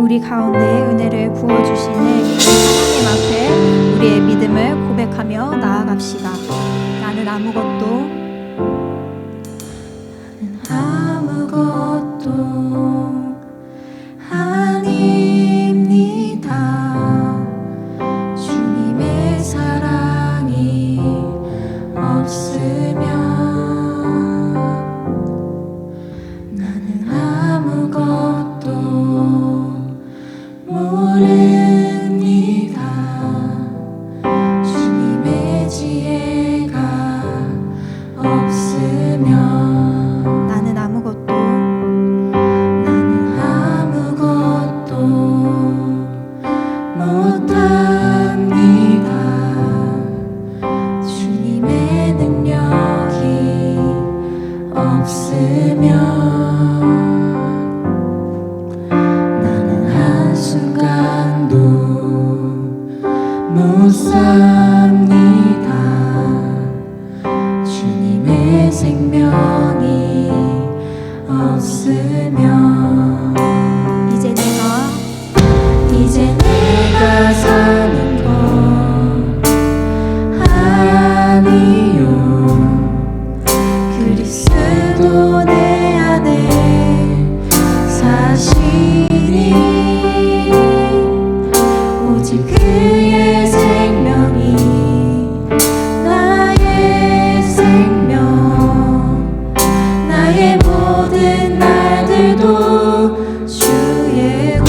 우리 가운데 은혜를 부어주시는 하나님 앞에 우리의 믿음을 고백하며 나아갑시다. 나는 아무것도 아닙니다. 주님의 사랑이 없으면 나는 아무것도 모릅니다. 주님의 지혜가 없으면 나는 아무것도 못합니다. 주님의 능력이 없으면 나는 한순간도 못 삽니다. 주님의 생명이 없으면 이제 내가 사는 것 아니요. 그리스도 내 안에 사시니 오직 그의 생명이 나의 생명, 나의 모든 날들도 주의 것.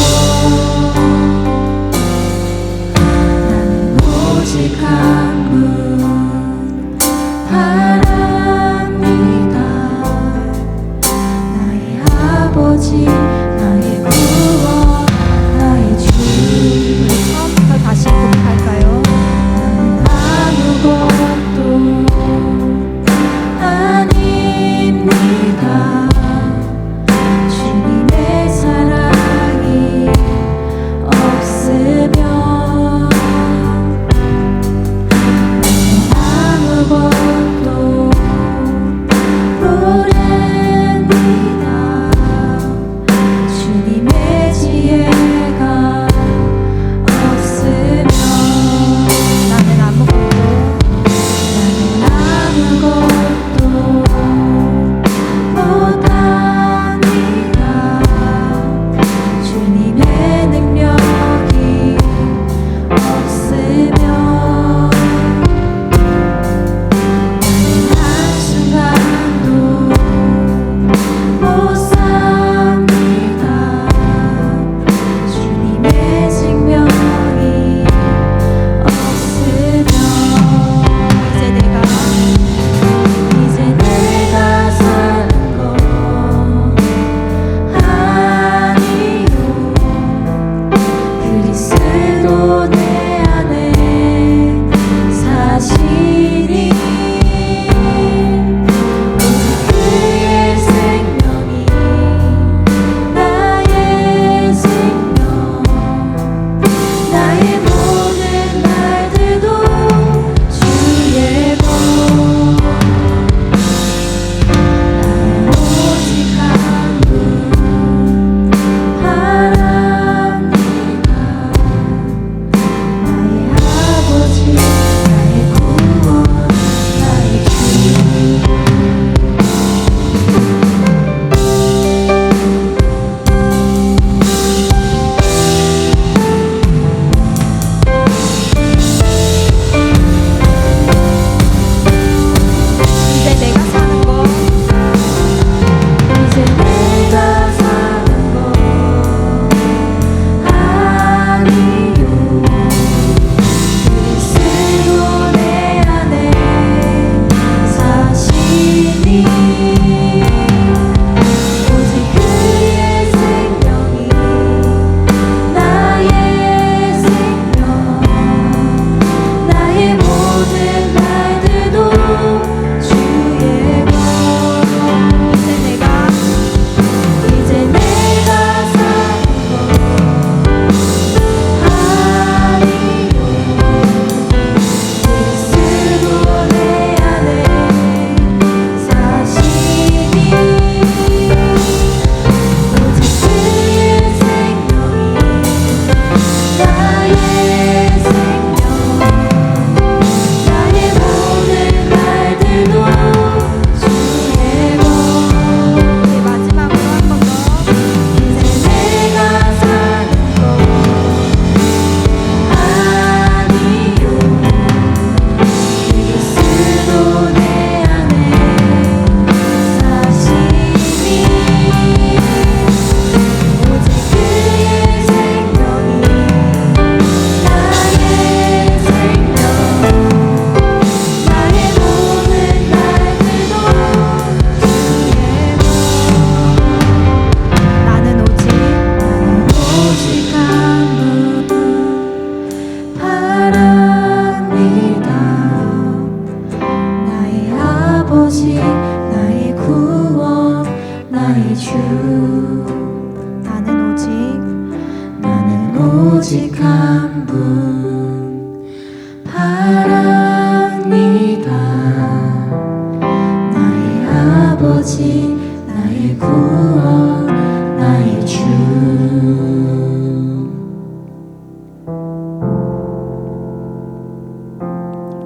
한 분 바랍니다. 나의 아버지, 나의 구원, 나의 주. 처음부터 다시 고백할까요? 나는 아무것도 아닙니다. 주님의 사랑이 없으면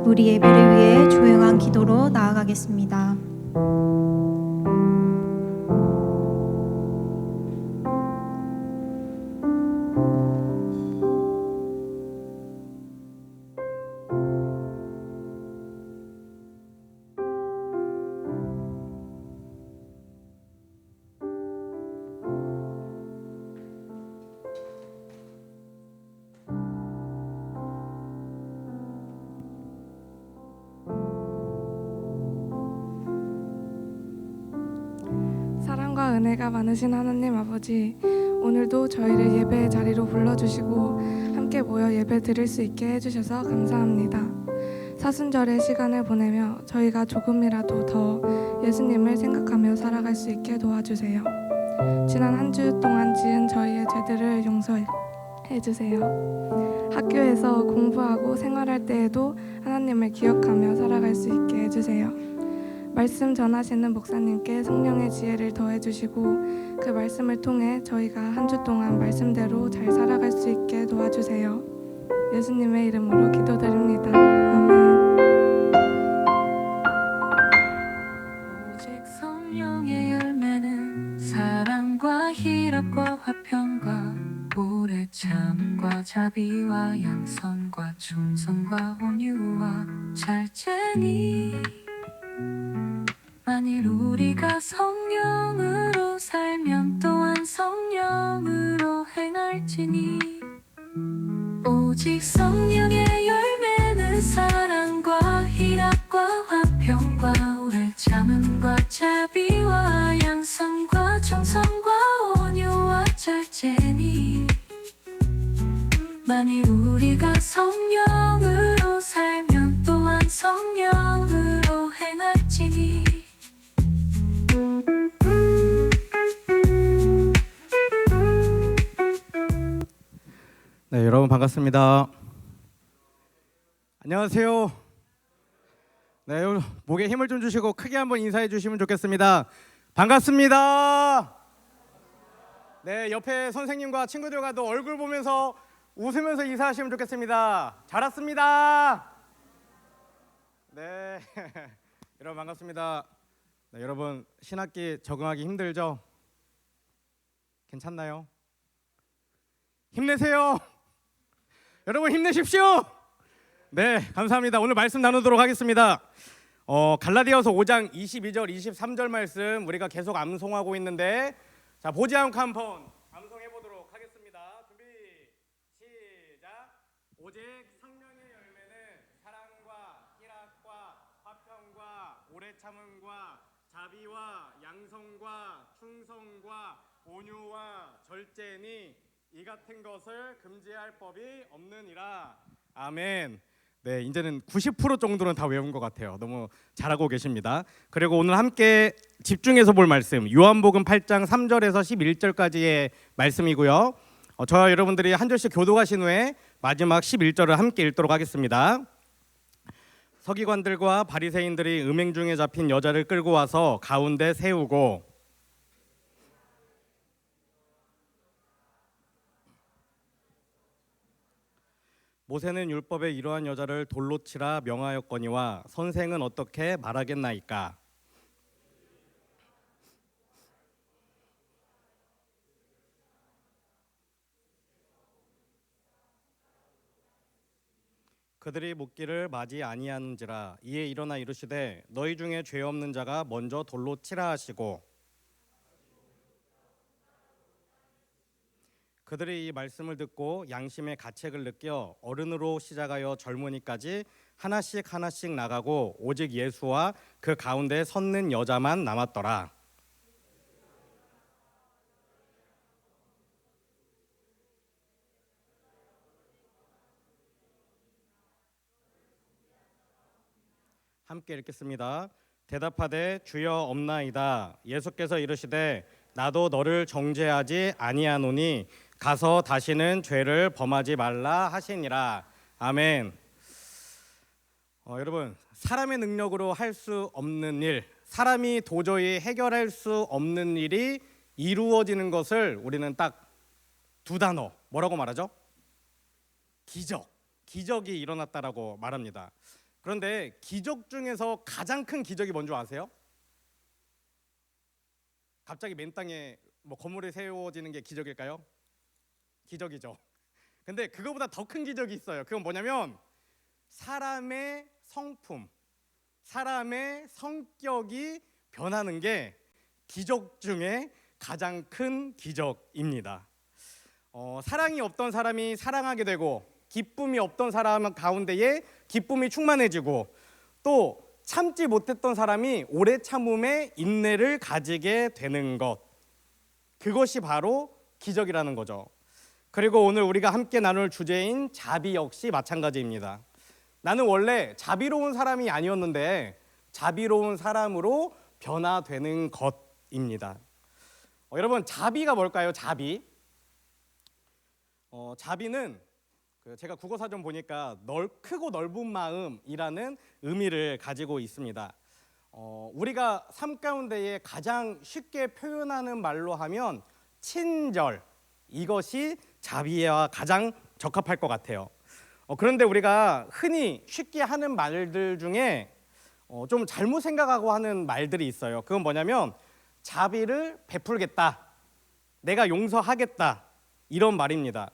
우리 예배를 위해 조용한 기도로 나아가겠습니다. 사랑과 은혜가 많으신 하나님 아버지, 오늘도 저희를 예배의 자리로 불러주시고 함께 모여 예배 드릴 수 있게 해주셔서 감사합니다. 사순절의 시간을 보내며 저희가 조금이라도 더 예수님을 생각하며 살아갈 수 있게 도와주세요. 지난 한 주 동안 지은 저희의 죄들을 용서해 주세요. 학교에서 공부하고 생활할 때에도 하나님을 기억하며 살아갈 수 있게 해주세요. 말씀 전하시는 목사님께 성령의 지혜를 더해주시고 그 말씀을 통해 저희가 한 주 동안 말씀대로 잘 살아갈 수 있게 도와주세요. 예수님의 이름으로 기도드립니다. 아멘. 오직 성령의 열매는 사랑과 희락과 화평과 오래 참음과 자비와 양선과 충성과 온유와 절제니 만일 우리가 성령으로 살면 또한 성령으로 행할지니 오직 성령의 열매는 사랑과 희락과 화평과 오래 참음과 자비와 양선과 충성과 온유와 절제니 만일 우리가 성령으로 살면 또한 성령으로 행할지니 네, 여러분 반갑습니다. 안녕하세요. 네, 여러분 목에 힘을 좀 주시고 크게 한번 인사해 주시면 좋겠습니다. 반갑습니다. 네, 옆에 선생님과 친구들과도 얼굴 보면서 웃으면서 인사하시면 좋겠습니다. 잘 왔습니다. 네, 여러분 반갑습니다. 네, 여러분 신학기 적응하기 힘들죠? 괜찮나요? 힘내세요. 여러분 힘내십시오. 네, 감사합니다. 오늘 말씀 나누도록 하겠습니다. 갈라디아서 5장 22절 23절 말씀 우리가 계속 암송하고 있는데, 자, 보지 않고 한번 암송해 보도록 하겠습니다. 준비 시작. 오직 성령의 열매는 사랑과 희락과 화평과 오래 참음과 자비와 양성과 충성과 온유와 절제니 이 같은 것을 금지할 법이 없느니라. 아멘. 네, 이제는 90% 정도는 다 외운 것 같아요. 너무 잘하고 계십니다. 그리고 오늘 함께 집중해서 볼 말씀 요한복음 8장 3절에서 11절까지의 말씀이고요. 저와 여러분들이 한 절씩 교독하신 후에 마지막 11절을 함께 읽도록 하겠습니다. 서기관들과 바리새인들이 음행 중에 잡힌 여자를 끌고 와서 가운데 세우고 모세는 율법에 이러한 여자를 돌로 치라 명하였거니와 선생은 어떻게 말하겠나이까. 그들이 묻기를 맞이 아니하는지라. 이에 일어나 이르시되 너희 중에 죄 없는 자가 먼저 돌로 치라 하시고, 그들이 이 말씀을 듣고 양심의 가책을 느껴 어른으로 시작하여 젊은이까지 하나씩 하나씩 나가고 오직 예수와 그 가운데 섰는 여자만 남았더라. 함께 읽겠습니다. 대답하되 주여 없나이다. 예수께서 이르시되 나도 너를 정죄하지 아니하노니 가서 다시는 죄를 범하지 말라 하시니라. 아멘. 여러분, 사람의 능력으로 할 수 없는 일, 사람이 도저히 해결할 수 없는 일이 이루어지는 것을 우리는 딱 두 단어, 뭐라고 말하죠? 기적. 기적이 일어났다라고 말합니다. 그런데 기적 중에서 가장 큰 기적이 뭔지 아세요? 갑자기 맨 땅에 뭐 건물이 세워지는 게 기적일까요? 기적이죠. 근데 그거보다 더 큰 기적이 있어요. 그건 뭐냐면 사람의 성품, 사람의 성격이 변하는 게 기적 중에 가장 큰 기적입니다. 사랑이 없던 사람이 사랑하게 되고, 기쁨이 없던 사람 가운데에 기쁨이 충만해지고, 또 참지 못했던 사람이 오래 참음에 인내를 가지게 되는 것, 그것이 바로 기적이라는 거죠. 그리고 오늘 우리가 함께 나눌 주제인 자비 역시 마찬가지입니다. 나는 원래 자비로운 사람이 아니었는데 자비로운 사람으로 변화되는 것입니다. 여러분, 자비가 뭘까요? 자비. 자비는 제가 국어사전 보니까 크고 넓은 마음이라는 의미를 가지고 있습니다. 우리가 삶 가운데에 가장 쉽게 표현하는 말로 하면 친절, 이것이 자비와 가장 적합할 것 같아요. 그런데 우리가 흔히 쉽게 하는 말들 중에 좀 잘못 생각하고 하는 말들이 있어요. 그건 뭐냐면 자비를 베풀겠다, 내가 용서하겠다, 이런 말입니다.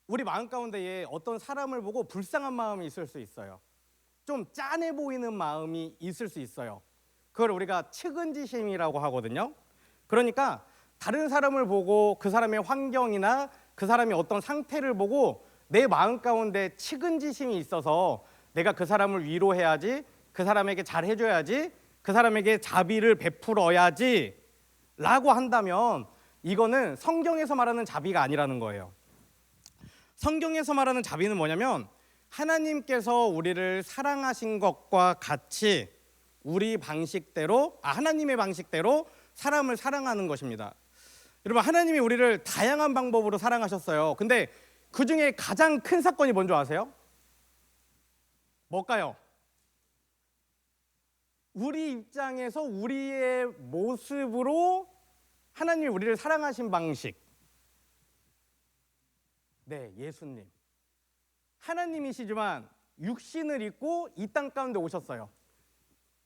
우리 마음 가운데에 어떤 사람을 보고 불쌍한 마음이 있을 수 있어요. 좀 짠해 보이는 마음이 있을 수 있어요. 그걸 우리가 측은지심이라고 하거든요. 그러니까 다른 사람을 보고 그 사람의 환경이나 그 사람의 어떤 상태를 보고 내 마음 가운데 측은지심이 있어서 내가 그 사람을 위로해야지, 그 사람에게 잘해줘야지, 그 사람에게 자비를 베풀어야지 라고 한다면 이거는 성경에서 말하는 자비가 아니라는 거예요. 성경에서 말하는 자비는 뭐냐면 하나님께서 우리를 사랑하신 것과 같이 우리 방식대로, 하나님의 방식대로 사람을 사랑하는 것입니다. 여러분, 하나님이 우리를 다양한 방법으로 사랑하셨어요. 근데 그 중에 가장 큰 사건이 뭔지 아세요? 뭘까요? 우리 입장에서 우리의 모습으로 하나님이 우리를 사랑하신 방식. 네, 예수님. 하나님이시지만 육신을 입고 이 땅 가운데 오셨어요.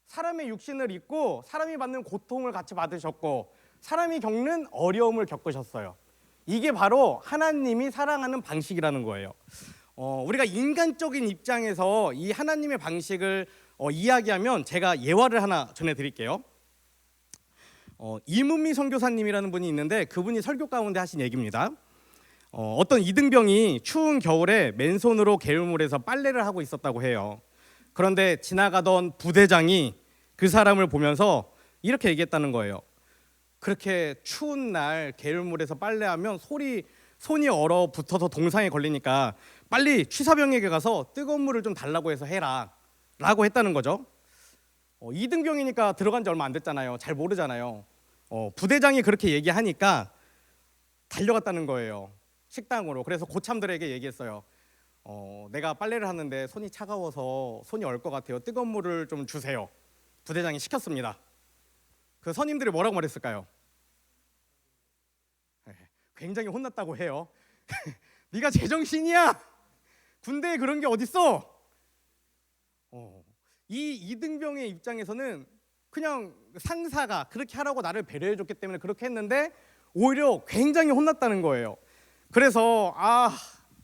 사람의 육신을 입고 사람이 받는 고통을 같이 받으셨고 사람이 겪는 어려움을 겪으셨어요. 이게 바로 하나님이 사랑하는 방식이라는 거예요. 우리가 인간적인 입장에서 이 하나님의 방식을 이야기하면 제가 예화를 하나 전해드릴게요. 이문미 선교사님이라는 분이 있는데 그분이 설교 가운데 하신 얘기입니다. 어떤 이등병이 추운 겨울에 맨손으로 개울물에서 빨래를 하고 있었다고 해요. 그런데 지나가던 부대장이 그 사람을 보면서 이렇게 얘기했다는 거예요. 그렇게 추운 날 개울물에서 빨래하면 손이 얼어붙어서 동상에 걸리니까 빨리 취사병에게 가서 뜨거운 물을 좀 달라고 해서 해라 라고 했다는 거죠. 이등병이니까 들어간 지 얼마 안 됐잖아요. 잘 모르잖아요. 부대장이 그렇게 얘기하니까 달려갔다는 거예요, 식당으로. 그래서 고참들에게 얘기했어요. 내가 빨래를 하는데 손이 차가워서 손이 얼 것 같아요. 뜨거운 물을 좀 주세요. 부대장이 시켰습니다. 그 선임들이 뭐라고 말했을까요? 굉장히 혼났다고 해요. 네가 제정신이야? 군대에 그런 게 어딨어? 이 이등병의 입장에서는 그냥 상사가 그렇게 하라고 나를 배려해줬기 때문에 그렇게 했는데 오히려 굉장히 혼났다는 거예요. 그래서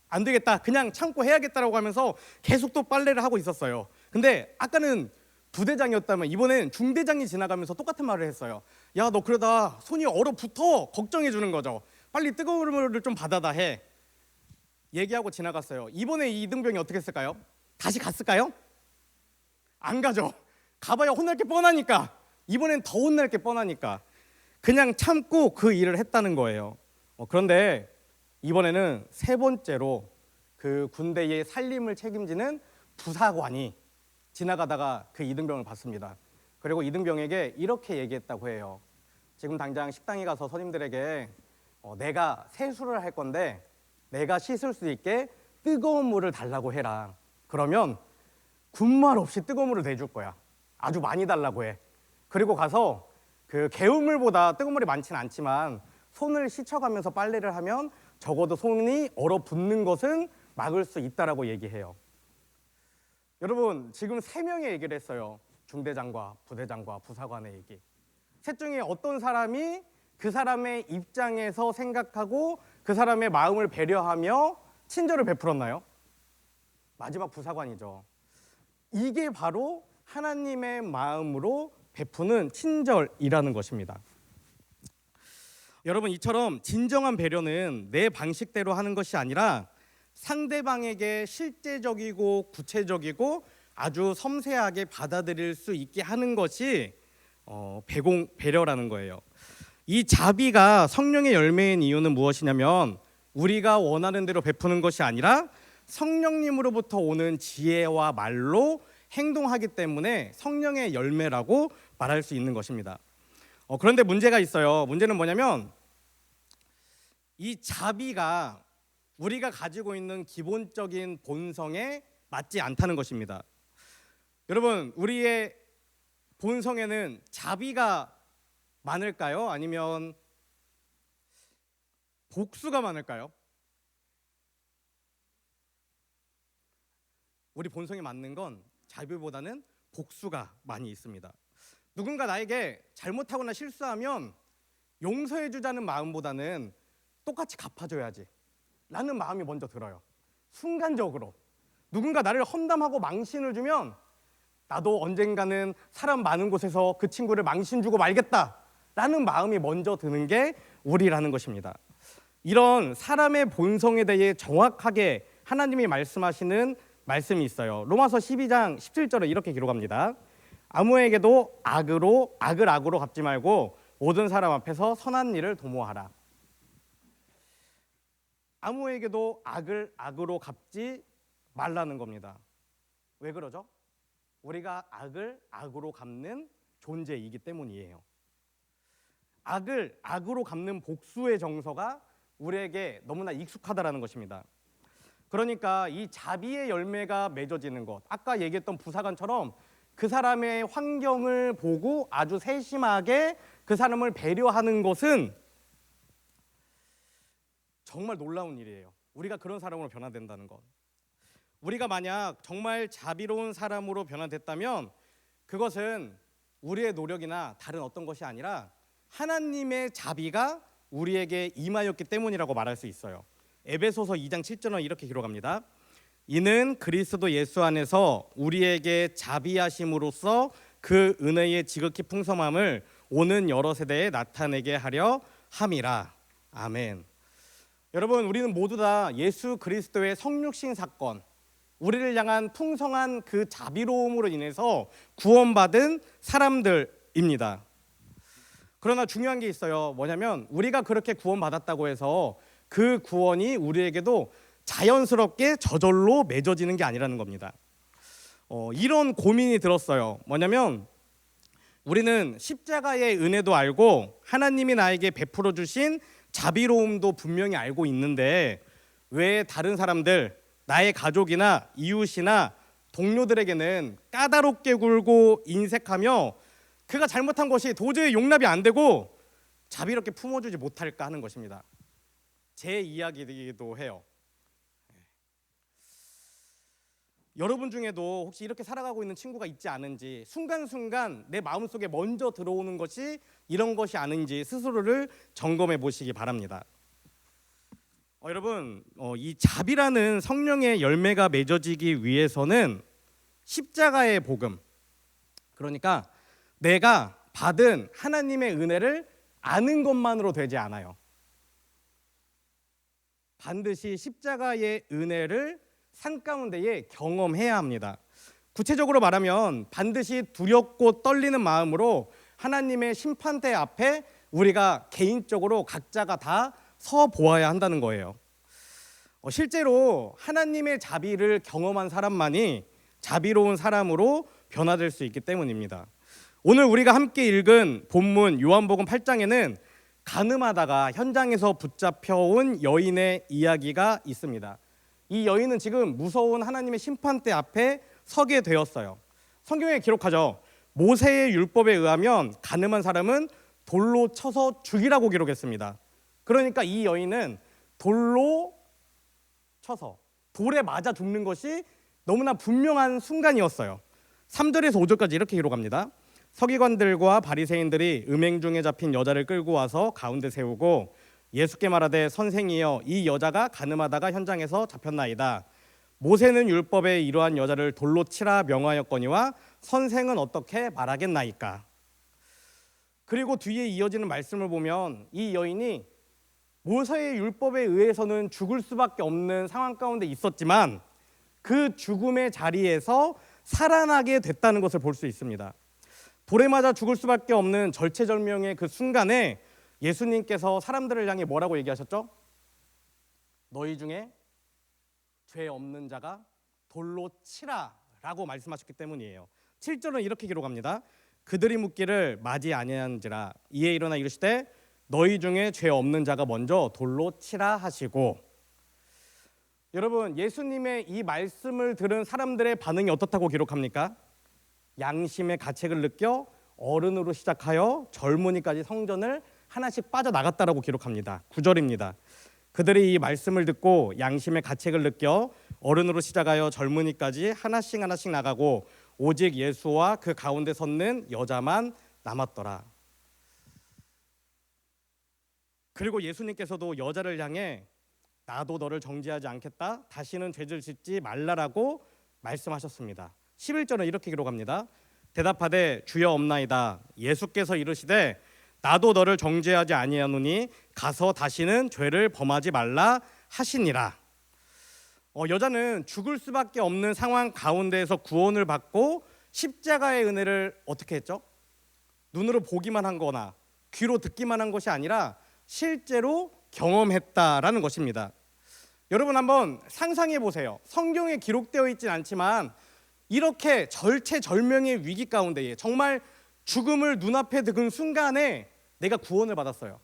안 되겠다, 그냥 참고 해야겠다라고 하면서 계속 또 빨래를 하고 있었어요. 근데 아까는 부대장이었다면 이번엔 중대장이 지나가면서 똑같은 말을 했어요. 야, 너 그러다 손이 얼어붙어. 걱정해 주는 거죠. 빨리 뜨거운 물을 좀 받아다 해. 얘기하고 지나갔어요. 이번에 이 이등병이 어떻게 했을까요? 다시 갔을까요? 안 가죠. 가봐야 혼날 게 뻔하니까. 이번엔 더 혼날 게 뻔하니까 그냥 참고 그 일을 했다는 거예요. 그런데 이번에는 세 번째로 그 군대의 살림을 책임지는 부사관이 지나가다가 그 이등병을 봤습니다. 그리고 이등병에게 이렇게 얘기했다고 해요. 지금 당장 식당에 가서 손님들에게 내가 세수를 할 건데 내가 씻을 수 있게 뜨거운 물을 달라고 해라. 그러면 군말 없이 뜨거운 물을 내줄 거야. 아주 많이 달라고 해. 그리고 가서 그 개울물보다 뜨거운 물이 많지는 않지만 손을 씻어가면서 빨래를 하면 적어도 손이 얼어붙는 것은 막을 수 있다라고 얘기해요. 여러분 지금 세 명의 얘기를 했어요. 중대장과 부대장과 부사관의 얘기. 셋 중에 어떤 사람이 그 사람의 입장에서 생각하고 그 사람의 마음을 배려하며 친절을 베풀었나요? 마지막 부사관이죠. 이게 바로 하나님의 마음으로 베푸는 친절이라는 것입니다. 여러분 이처럼 진정한 배려는 내 방식대로 하는 것이 아니라 상대방에게 실제적이고 구체적이고 아주 섬세하게 받아들일 수 있게 하는 것이 배려라는 거예요. 이 자비가 성령의 열매인 이유는 무엇이냐면 우리가 원하는 대로 베푸는 것이 아니라 성령님으로부터 오는 지혜와 말로 행동하기 때문에 성령의 열매라고 말할 수 있는 것입니다. 그런데 문제가 있어요. 문제는 뭐냐면 이 자비가 우리가 가지고 있는 기본적인 본성에 맞지 않다는 것입니다. 여러분, 우리의 본성에는 자비가 많을까요? 아니면 복수가 많을까요? 우리 본성에 맞는 건 자비보다는 복수가 많이 있습니다. 누군가 나에게 잘못하거나 실수하면 용서해주자는 마음보다는 똑같이 갚아줘야지 라는 마음이 먼저 들어요. 순간적으로 누군가 나를 험담하고 망신을 주면 나도 언젠가는 사람 많은 곳에서 그 친구를 망신 주고 말겠다 라는 마음이 먼저 드는 게 우리라는 것입니다. 이런 사람의 본성에 대해 정확하게 하나님이 말씀하시는 말씀이 있어요. 로마서 12장 17절에 이렇게 기록합니다. 아무에게도 악을 악으로 갚지 말고 모든 사람 앞에서 선한 일을 도모하라. 아무에게도 악을 악으로 갚지 말라는 겁니다. 왜 그러죠? 우리가 악을 악으로 갚는 존재이기 때문이에요. 악을 악으로 갚는 복수의 정서가 우리에게 너무나 익숙하다라는 것입니다. 그러니까 이 자비의 열매가 맺어지는 것, 아까 얘기했던 부사관처럼 그 사람의 환경을 보고 아주 세심하게 그 사람을 배려하는 것은 정말 놀라운 일이에요. 우리가 그런 사람으로 변화된다는 것. 우리가 만약 정말 자비로운 사람으로 변화됐다면 그것은 우리의 노력이나 다른 어떤 것이 아니라 하나님의 자비가 우리에게 임하였기 때문이라고 말할 수 있어요. 에베소서 2장 7절은 이렇게 기록합니다. 이는 그리스도 예수 안에서 우리에게 자비하심으로써 그 은혜의 지극히 풍성함을 오는 여러 세대에 나타내게 하려 함이라. 아멘. 여러분, 우리는 모두 다 예수 그리스도의 성육신 사건, 우리를 향한 풍성한 그 자비로움으로 인해서 구원받은 사람들입니다. 그러나 중요한 게 있어요. 뭐냐면 우리가 그렇게 구원받았다고 해서 그 구원이 우리에게도 자연스럽게 저절로 맺어지는 게 아니라는 겁니다. 이런 고민이 들었어요. 뭐냐면 우리는 십자가의 은혜도 알고 하나님이 나에게 베풀어 주신 자비로움도 분명히 알고 있는데 왜 다른 사람들, 나의 가족이나 이웃이나 동료들에게는 까다롭게 굴고 인색하며 그가 잘못한 것이 도저히 용납이 안 되고 자비롭게 품어주지 못할까 하는 것입니다. 제 이야기이기도 해요. 여러분 중에도 혹시 이렇게 살아가고 있는 친구가 있지 않은지, 순간순간 내 마음속에 먼저 들어오는 것이 이런 것이 아닌지 스스로를 점검해 보시기 바랍니다. 여러분, 이 자비라는 성령의 열매가 맺어지기 위해서는 십자가의 복음, 그러니까 내가 받은 하나님의 은혜를 아는 것만으로 되지 않아요. 반드시 십자가의 은혜를 삶 가운데에 경험해야 합니다. 구체적으로 말하면 반드시 두렵고 떨리는 마음으로 하나님의 심판대 앞에 우리가 개인적으로 각자가 다 서 보아야 한다는 거예요. 실제로 하나님의 자비를 경험한 사람만이 자비로운 사람으로 변화될 수 있기 때문입니다. 오늘 우리가 함께 읽은 본문 요한복음 8장에는 간음하다가 현장에서 붙잡혀온 여인의 이야기가 있습니다. 이 여인은 지금 무서운 하나님의 심판대 앞에 서게 되었어요. 성경에 기록하죠. 모세의 율법에 의하면 간음한 사람은 돌로 쳐서 죽이라고 기록했습니다. 그러니까 이 여인은 돌로 쳐서 돌에 맞아 죽는 것이 너무나 분명한 순간이었어요. 3절에서 5절까지 이렇게 기록합니다. 서기관들과 바리새인들이 음행 중에 잡힌 여자를 끌고 와서 가운데 세우고 예수께 말하되 선생이여 이 여자가 간음하다가 현장에서 잡혔나이다. 모세는 율법에 이러한 여자를 돌로 치라 명하였거니와 선생은 어떻게 말하겠나이까. 그리고 뒤에 이어지는 말씀을 보면 이 여인이 모세의 율법에 의해서는 죽을 수밖에 없는 상황 가운데 있었지만 그 죽음의 자리에서 살아나게 됐다는 것을 볼 수 있습니다. 돌에 맞아 죽을 수밖에 없는 절체절명의 그 순간에 예수님께서 사람들을 향해 뭐라고 얘기하셨죠? 너희 중에 죄 없는 자가 돌로 치라 라고 말씀하셨기 때문이에요. 7절은 이렇게 기록합니다. 그들이 묻기를 맞이 아니한지라 이에 일어나 이르시되 너희 중에 죄 없는 자가 먼저 돌로 치라 하시고. 여러분, 예수님의 이 말씀을 들은 사람들의 반응이 어떻다고 기록합니까? 양심의 가책을 느껴 어른으로 시작하여 젊은이까지 성전을 하나씩 빠져나갔다라고 기록합니다. 9절입니다. 그들이 이 말씀을 듣고 양심의 가책을 느껴 어른으로 시작하여 젊은이까지 하나씩 나가고 오직 예수와 그 가운데 섰는 여자만 남았더라. 그리고 예수님께서도 여자를 향해 나도 너를 정죄하지 않겠다. 다시는 죄를 짓지 말라라고 말씀하셨습니다. 11절은 이렇게 기록합니다. 대답하되 주여 없나이다. 예수께서 이르시되 나도 너를 정죄하지 아니하노니 가서 다시는 죄를 범하지 말라 하시니라. 여자는 죽을 수밖에 없는 상황 가운데에서 구원을 받고 십자가의 은혜를 어떻게 했죠? 눈으로 보기만 한 거나 귀로 듣기만 한 것이 아니라 실제로 경험했다라는 것입니다. 여러분 한번 상상해 보세요. 성경에 기록되어 있진 않지만 이렇게 절체절명의 위기 가운데에 정말 죽음을 눈앞에 둔 순간에 내가 구원을 받았어요.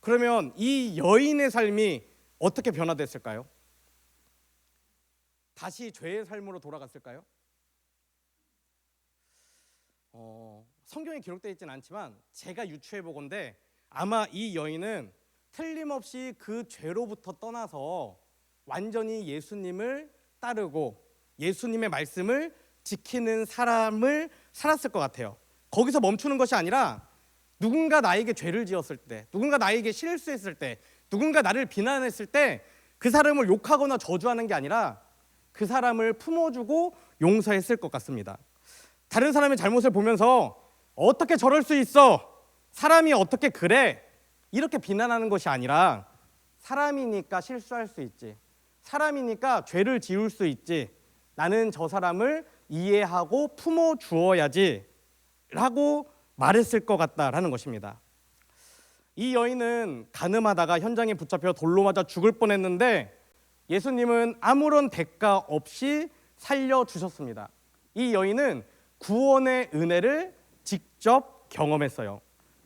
그러면 이 여인의 삶이 어떻게 변화됐을까요? 다시 죄의 삶으로 돌아갔을까요? 성경에 기록되어 있진 않지만 제가 유추해 보건대 아마 이 여인은 틀림없이 그 죄로부터 떠나서 완전히 예수님을 따르고 예수님의 말씀을 지키는 사람을 살았을 것 같아요. 거기서 멈추는 것이 아니라 누군가 나에게 죄를 지었을 때, 누군가 나에게 실수했을 때, 누군가 나를 비난했을 때 그 사람을 욕하거나 저주하는 게 아니라 그 사람을 품어주고 용서했을 것 같습니다. 다른 사람의 잘못을 보면서 어떻게 저럴 수 있어? 사람이 어떻게 그래? 이렇게 비난하는 것이 아니라 사람이니까 실수할 수 있지. 사람이니까 죄를 지을 수 있지. 나는 저 사람을 이해하고 품어주어야지 라고 말했을 것 같다라는 것입니다. 이 여인은 간음하다가 현장에 붙잡혀 돌로 맞아 죽을 뻔했는데 예수님은 아무런 대가 없이 살려주셨습니다. 이 여인은 구원의 은혜를 직접 경험했어요.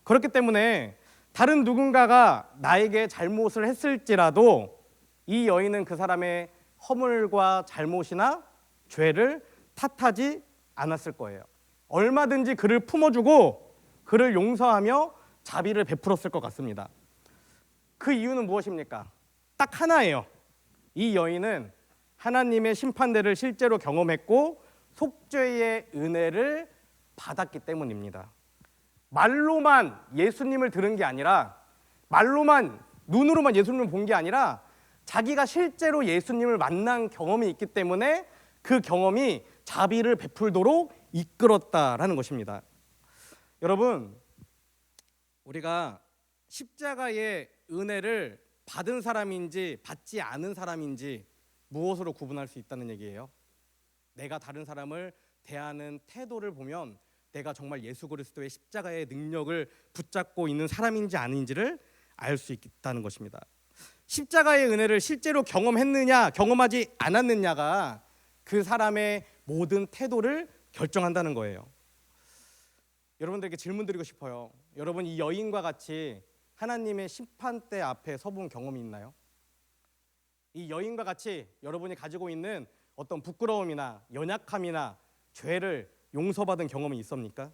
그렇기 때문에 다른 누군가가 나에게 잘못을 했을지라도 이 여인은 그 사람의 허물과 잘못이나 죄를 탓하지 않았을 거예요. 얼마든지 그를 품어주고 그를 용서하며 자비를 베풀었을 것 같습니다. 그 이유는 무엇입니까? 딱 하나예요. 이 여인은 하나님의 심판대를 실제로 경험했고 속죄의 은혜를 받았기 때문입니다. 말로만 예수님을 들은 게 아니라 말로만 눈으로만 예수님을 본 게 아니라 자기가 실제로 예수님을 만난 경험이 있기 때문에 그 경험이 자비를 베풀도록 이끌었다라는 것입니다. 여러분, 우리가 십자가의 은혜를 받은 사람인지 받지 않은 사람인지 무엇으로 구분할 수 있다는 얘기예요? 내가 다른 사람을 대하는 태도를 보면 내가 정말 예수 그리스도의 십자가의 능력을 붙잡고 있는 사람인지 아닌지를 알 수 있다는 것입니다. 십자가의 은혜를 실제로 경험했느냐 경험하지 않았느냐가 그 사람의 모든 태도를 결정한다는 거예요. 여러분들에게 질문 드리고 싶어요. 여러분, 이 여인과 같이 하나님의 심판대 앞에 서본 경험이 있나요? 이 여인과 같이 여러분이 가지고 있는 어떤 부끄러움이나 연약함이나 죄를 용서받은 경험이 있습니까?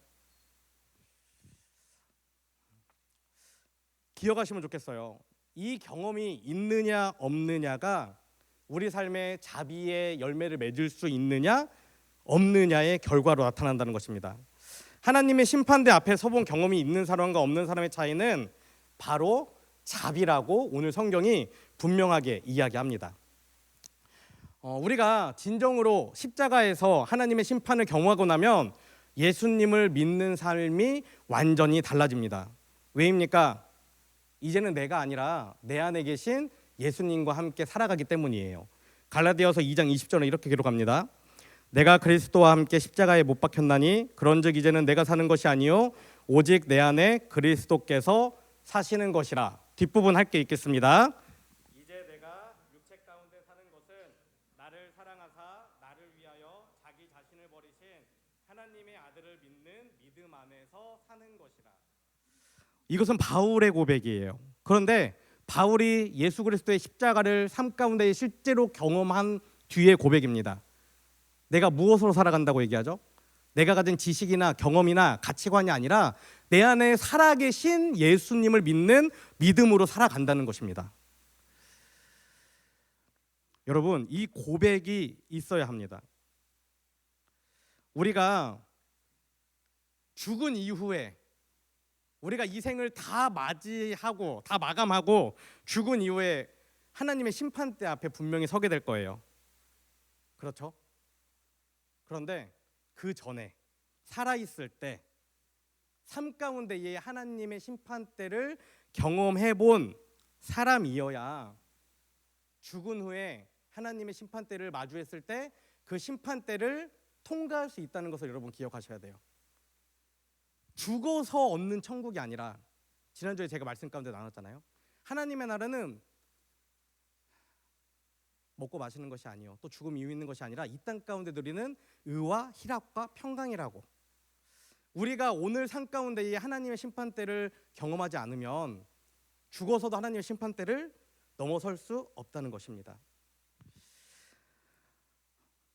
기억하시면 좋겠어요. 이 경험이 있느냐 없느냐가 우리 삶의 자비의 열매를 맺을 수 있느냐 없느냐의 결과로 나타난다는 것입니다. 하나님의 심판대 앞에 서본 경험이 있는 사람과 없는 사람의 차이는 바로 자비라고 오늘 성경이 분명하게 이야기합니다. 우리가 진정으로 십자가에서 하나님의 심판을 경험하고 나면 예수님을 믿는 삶이 완전히 달라집니다. 왜입니까? 이제는 내가 아니라 내 안에 계신 예수님과 함께 살아가기 때문이에요. 갈라디아서 2장 20절에 이렇게 기록합니다. 내가 그리스도와 함께 십자가에 못 박혔나니 그런즉 이제는 내가 사는 것이 아니요 오직 내 안에 그리스도께서 사시는 것이라. 뒷부분 할게 읽겠습니다. 이제 내가 육체 가운데 사는 것은 나를 사랑하사 나를 위하여 자기 자신을 버리신 하나님의 아들을 믿는 믿음 안에서 사는 것이라. 이것은 바울의 고백이에요. 그런데 바울이 예수 그리스도의 십자가를 삶 가운데 실제로 경험한 뒤의 고백입니다. 내가 무엇으로 살아간다고 얘기하죠? 내가 가진 지식이나 경험이나 가치관이 아니라 내 안에 살아계신 예수님을 믿는 믿음으로 살아간다는 것입니다. 여러분, 이 고백이 있어야 합니다. 우리가 죽은 이후에 우리가 이 생을 다 맞이하고 다 마감하고 죽은 이후에 하나님의 심판대 앞에 분명히 서게 될 거예요. 그렇죠? 그런데 그 전에 살아있을 때 삶 가운데에 하나님의 심판대를 경험해 본 사람이어야 죽은 후에 하나님의 심판대를 마주했을 때 그 심판대를 통과할 수 있다는 것을 여러분 기억하셔야 돼요. 죽어서 얻는 천국이 아니라 지난주에 제가 말씀 가운데 나눴잖아요. 하나님의 나라는 먹고 마시는 것이 아니요 또 죽음 이후 있는 것이 아니라 이 땅 가운데 누리는 의와 희락과 평강이라고. 우리가 오늘 삶 가운데에 하나님의 심판대를 경험하지 않으면 죽어서도 하나님의 심판대를 넘어설 수 없다는 것입니다.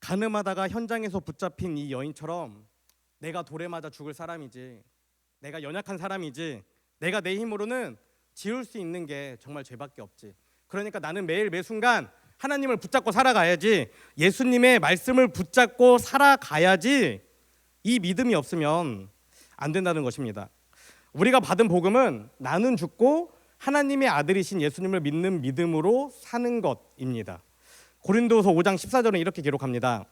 가늠하다가 현장에서 붙잡힌 이 여인처럼 내가 돌에 맞아 죽을 사람이지, 내가 연약한 사람이지, 내가 내 힘으로는 지을 수 있는 게 정말 죄밖에 없지. 그러니까 나는 매일 매순간 하나님을 붙잡고 살아가야지, 예수님의 말씀을 붙잡고 살아가야지, 이 믿음이 없으면 안 된다는 것입니다. 우리가 받은 복음은 나는 죽고 하나님의 아들이신 예수님을 믿는 믿음으로 사는 것입니다. 고린도서 5장 14절은 이렇게 기록합니다.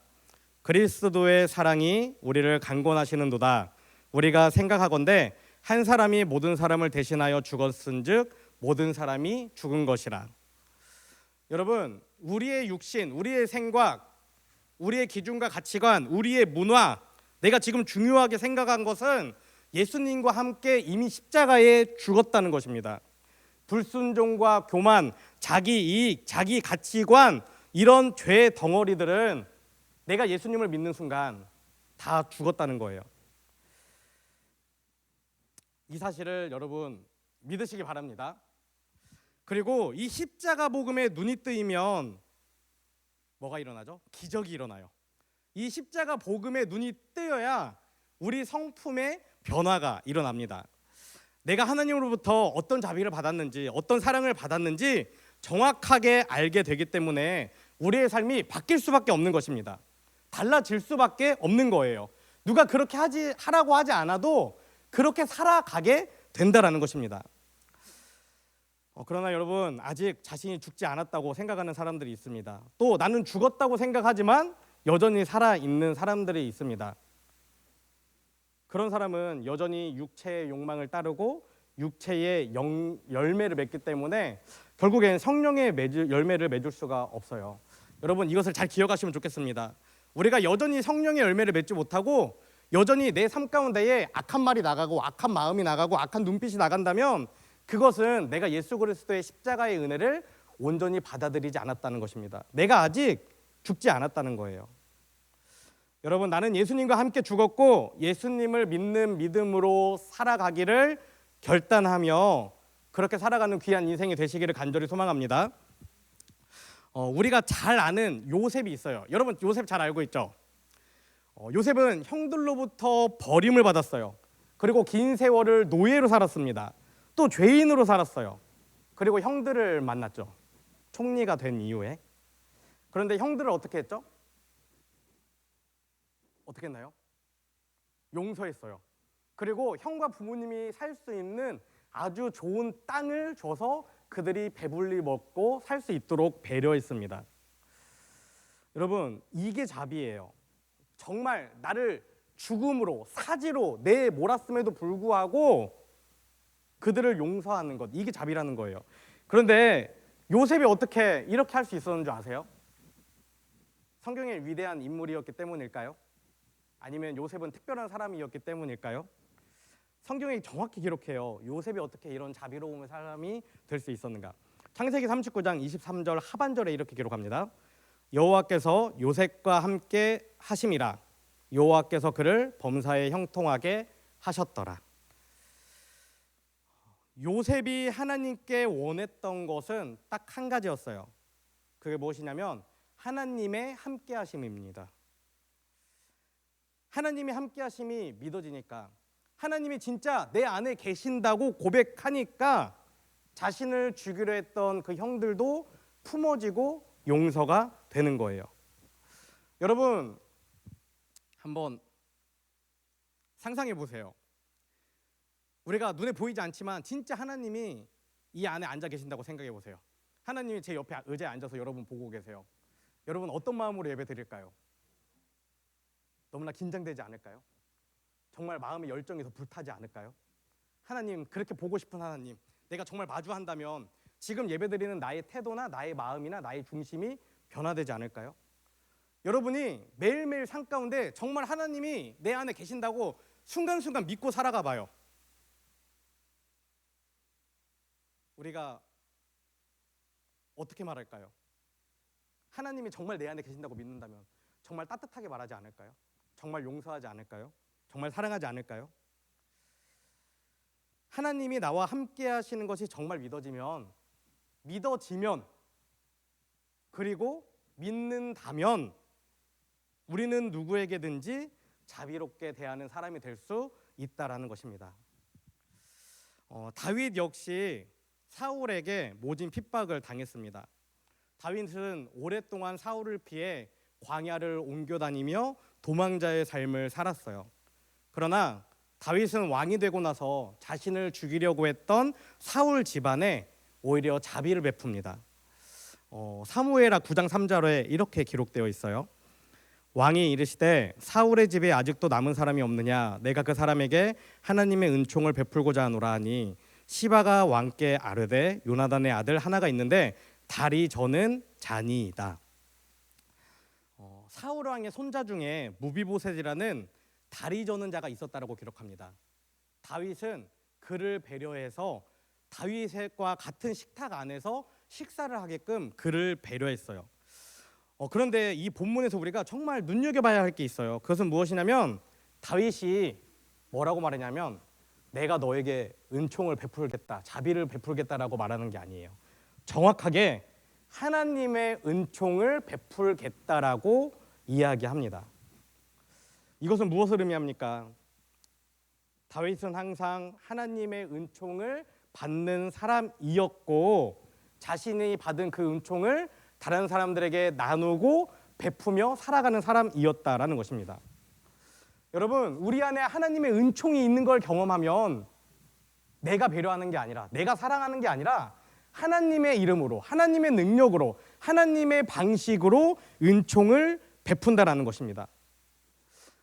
그리스도의 사랑이 우리를 강권하시는도다. 우리가 생각하건대 한 사람이 모든 사람을 대신하여 죽었은즉 모든 사람이 죽은 것이라. 여러분, 우리의 육신, 우리의 생각, 우리의 기준과 가치관, 우리의 문화, 내가 지금 중요하게 생각한 것은 예수님과 함께 이미 십자가에 죽었다는 것입니다. 불순종과 교만, 자기 이익, 자기 가치관, 이런 죄 덩어리들은 내가 예수님을 믿는 순간 다 죽었다는 거예요. 이 사실을 여러분 믿으시기 바랍니다. 그리고 이 십자가 복음에 눈이 뜨이면 뭐가 일어나죠? 기적이 일어나요. 이 십자가 복음에 눈이 뜨여야 우리 성품의 변화가 일어납니다. 내가 하나님으로부터 어떤 자비를 받았는지, 어떤 사랑을 받았는지 정확하게 알게 되기 때문에 우리의 삶이 바뀔 수밖에 없는 것입니다. 달라질 수밖에 없는 거예요. 누가 그렇게 하라고 하지 않아도 그렇게 살아가게 된다라는 것입니다. 그러나 여러분, 아직 자신이 죽지 않았다고 생각하는 사람들이 있습니다. 또 나는 죽었다고 생각하지만 여전히 살아있는 사람들이 있습니다. 그런 사람은 여전히 육체의 욕망을 따르고 육체의 열매를 맺기 때문에 결국엔 성령의 열매를 맺을 수가 없어요. 여러분, 이것을 잘 기억하시면 좋겠습니다. 우리가 여전히 성령의 열매를 맺지 못하고 여전히 내 삶 가운데에 악한 말이 나가고 악한 마음이 나가고 악한 눈빛이 나간다면 그것은 내가 예수 그리스도의 십자가의 은혜를 온전히 받아들이지 않았다는 것입니다. 내가 아직 죽지 않았다는 거예요. 여러분, 나는 예수님과 함께 죽었고 예수님을 믿는 믿음으로 살아가기를 결단하며 그렇게 살아가는 귀한 인생이 되시기를 간절히 소망합니다. 우리가 잘 아는 요셉이 있어요. 여러분, 요셉 잘 알고 있죠? 요셉은 형들로부터 버림을 받았어요. 그리고 긴 세월을 노예로 살았습니다. 또 죄인으로 살았어요. 그리고 형들을 만났죠. 총리가 된 이후에. 그런데 형들을 어떻게 했죠? 어떻게 했나요? 용서했어요. 그리고 형과 부모님이 살 수 있는 아주 좋은 땅을 줘서 그들이 배불리 먹고 살 수 있도록 배려했습니다. 여러분, 이게 자비예요. 정말 나를 죽음으로 사지로 내몰았음에도 불구하고 그들을 용서하는 것, 이게 자비라는 거예요. 그런데 요셉이 어떻게 이렇게 할 수 있었는 줄 아세요? 성경의 위대한 인물이었기 때문일까요? 아니면 요셉은 특별한 사람이었기 때문일까요? 성경이 정확히 기록해요. 요셉이 어떻게 이런 자비로운 사람이 될 수 있었는가? 창세기 39장 23절 하반절에 이렇게 기록합니다. 여호와께서 요셉과 함께 하심이라. 여호와께서 그를 범사에 형통하게 하셨더라. 요셉이 하나님께 원했던 것은 딱 한 가지였어요. 그게 무엇이냐면 하나님의 함께 하심입니다. 하나님의 함께 하심이 믿어지니까, 하나님이 진짜 내 안에 계신다고 고백하니까 자신을 죽이려 했던 그 형들도 품어지고 용서가 되는 거예요. 여러분, 한번 상상해 보세요. 우리가 눈에 보이지 않지만 진짜 하나님이 이 안에 앉아 계신다고 생각해 보세요. 하나님이 제 옆에 의자에 앉아서 여러분 보고 계세요. 여러분 어떤 마음으로 예배 드릴까요? 너무나 긴장되지 않을까요? 정말 마음의 열정이 더 불타지 않을까요? 하나님, 그렇게 보고 싶은 하나님, 내가 정말 마주한다면 지금 예배드리는 나의 태도나 나의 마음이나 나의 중심이 변화되지 않을까요? 여러분이 매일매일 삶 가운데 정말 하나님이 내 안에 계신다고 순간순간 믿고 살아가 봐요. 우리가 어떻게 말할까요? 하나님이 정말 내 안에 계신다고 믿는다면 정말 따뜻하게 말하지 않을까요? 정말 용서하지 않을까요? 정말 사랑하지 않을까요? 하나님이 나와 함께 하시는 것이 정말 믿어지면 그리고 믿는다면 우리는 누구에게든지 자비롭게 대하는 사람이 될 수 있다라는 것입니다. 다윗 역시 사울에게 모진 핍박을 당했습니다. 다윗은 오랫동안 사울을 피해 광야를 옮겨 다니며 도망자의 삶을 살았어요. 그러나 다윗은 왕이 되고 나서 자신을 죽이려고 했던 사울 집안에 오히려 자비를 베풉니다. 사무엘하 9장 3절에 이렇게 기록되어 있어요. 왕이 이르시되 사울의 집에 아직도 남은 사람이 없느냐, 내가 그 사람에게 하나님의 은총을 베풀고자 하노라 하니 시바가 왕께 아뢰되 요나단의 아들 하나가 있는데 다리 저는 자니이다. 사울 왕의 손자 중에 무비보셋이라는 다리 저는 자가 있었다라고 기록합니다. 다윗은 그를 배려해서 다윗과 같은 식탁 안에서 식사를 하게끔 그를 배려했어요. 그런데 이 본문에서 우리가 정말 눈여겨봐야 할 게 있어요. 그것은 무엇이냐면 다윗이 뭐라고 말하냐면 내가 너에게 은총을 베풀겠다, 자비를 베풀겠다라고 말하는 게 아니에요. 정확하게 하나님의 은총을 베풀겠다라고 이야기합니다. 이것은 무엇을 의미합니까? 다윗은 항상 하나님의 은총을 받는 사람이었고 자신이 받은 그 은총을 다른 사람들에게 나누고 베푸며 살아가는 사람이었다라는 것입니다. 여러분, 우리 안에 하나님의 은총이 있는 걸 경험하면 내가 배려하는 게 아니라, 내가 사랑하는 게 아니라 하나님의 이름으로, 하나님의 능력으로, 하나님의 방식으로 은총을 베푼다라는 것입니다.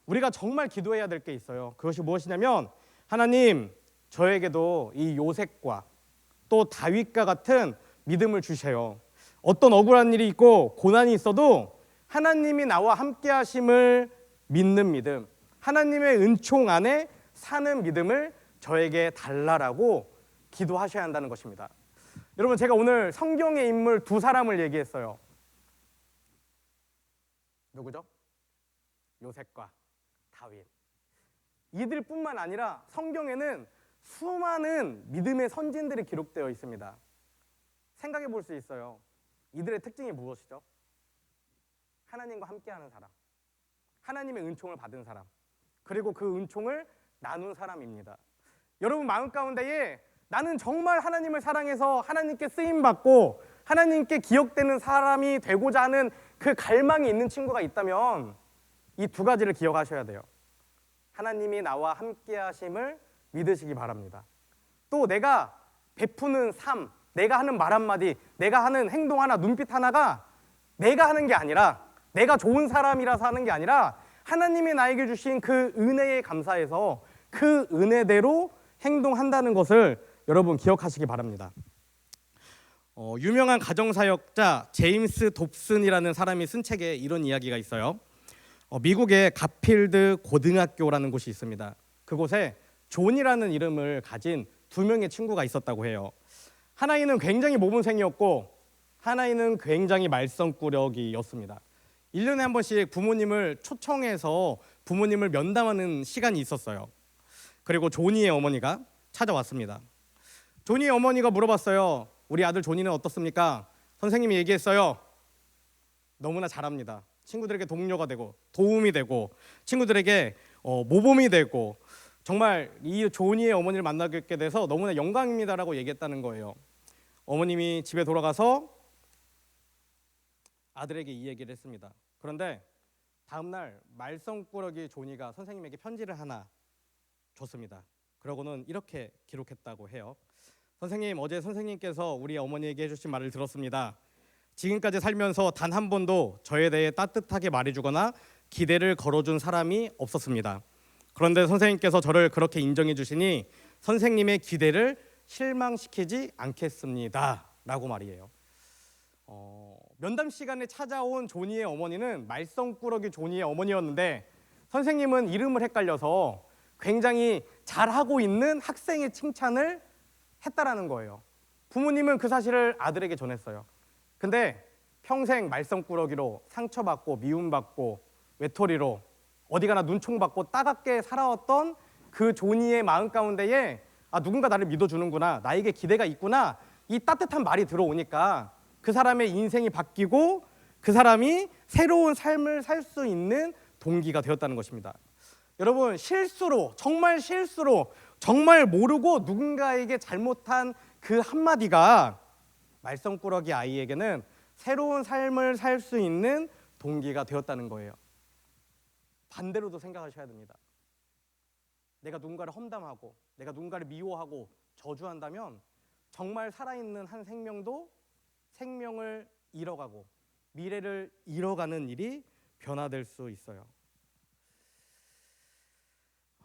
우리가 정말 기도해야 될 게 있어요. 그것이 무엇이냐면 하나님, 저에게도 이 요셉과 또 다윗과 같은 믿음을 주세요. 어떤 억울한 일이 있고 고난이 있어도 하나님이 나와 함께 하심을 믿는 믿음, 하나님의 은총 안에 사는 믿음을 저에게 달라라고 기도하셔야 한다는 것입니다. 여러분, 제가 오늘 성경의 인물 두 사람을 얘기했어요. 누구죠? 요셉과 다윗. 이들뿐만 아니라 성경에는 수많은 믿음의 선진들이 기록되어 있습니다. 생각해 볼 수 있어요. 이들의 특징이 무엇이죠? 하나님과 함께하는 사람, 하나님의 은총을 받은 사람, 그리고 그 은총을 나눈 사람입니다. 여러분 마음 가운데에 나는 정말 하나님을 사랑해서 하나님께 쓰임받고 하나님께 기억되는 사람이 되고자 하는 그 갈망이 있는 친구가 있다면 이 두 가지를 기억하셔야 돼요. 하나님이 나와 함께 하심을 믿으시기 바랍니다. 또 내가 베푸는 삶, 내가 하는 말 한마디, 내가 하는 행동 하나, 눈빛 하나가 내가 하는 게 아니라, 내가 좋은 사람이라서 하는 게 아니라 하나님이 나에게 주신 그 은혜에 감사해서 그 은혜대로 행동한다는 것을 여러분 기억하시기 바랍니다. 유명한 가정사역자 제임스 dobson이라는 사람이 쓴 책에 이런 이야기가 있어요. 미국의 가필드 고등학교라는 곳이 있습니다. 그곳에 존이라는 이름을 가진 두 명의 친구가 있었다고 해요. 하나이는 굉장히 모범생이었고 하나이는 굉장히 말썽꾸러기였습니다. 1년에 한 번씩 부모님을 초청해서 부모님을 면담하는 시간이 있었어요. 그리고 조니의 어머니가 찾아왔습니다. 조니의 어머니가 물어봤어요. 우리 아들 조니는 어떻습니까? 선생님이 얘기했어요. 너무나 잘합니다. 친구들에게 동료가 되고 도움이 되고 친구들에게 모범이 되고 정말 이 조니의 어머니를 만나게 돼서 너무나 영광입니다라고 얘기했다는 거예요. 어머님이 집에 돌아가서 아들에게 이 얘기를 했습니다. 그런데 다음날 말썽꾸러기 조니가 선생님에게 편지를 하나 줬습니다. 그러고는 이렇게 기록했다고 해요. 선생님, 어제 선생님께서 우리 어머니에게 해주신 말을 들었습니다. 지금까지 살면서 단 한 번도 저에 대해 따뜻하게 말해주거나 기대를 걸어준 사람이 없었습니다. 그런데 선생님께서 저를 그렇게 인정해 주시니 선생님의 기대를 실망시키지 않겠습니다 라고 말이에요. 면담 시간에 찾아온 조니의 어머니는 말썽꾸러기 조니의 어머니였는데 선생님은 이름을 헷갈려서 굉장히 잘하고 있는 학생의 칭찬을 했다라는 거예요. 부모님은 그 사실을 아들에게 전했어요. 근데 평생 말썽꾸러기로 상처받고 미움받고 외톨이로 어디 가나 눈총받고 따갑게 살아왔던 그 조니의 마음 가운데에 누군가 나를 믿어주는구나, 나에게 기대가 있구나, 이 따뜻한 말이 들어오니까 그 사람의 인생이 바뀌고 그 사람이 새로운 삶을 살 수 있는 동기가 되었다는 것입니다. 여러분, 실수로 정말 모르고 누군가에게 잘못한 그 한마디가 말썽꾸러기 아이에게는 새로운 삶을 살 수 있는 동기가 되었다는 거예요. 반대로도 생각하셔야 됩니다. 내가 누군가를 험담하고 내가 누군가를 미워하고 저주한다면 정말 살아있는 한 생명도 생명을 잃어가고 미래를 잃어가는 일이 변화될 수 있어요.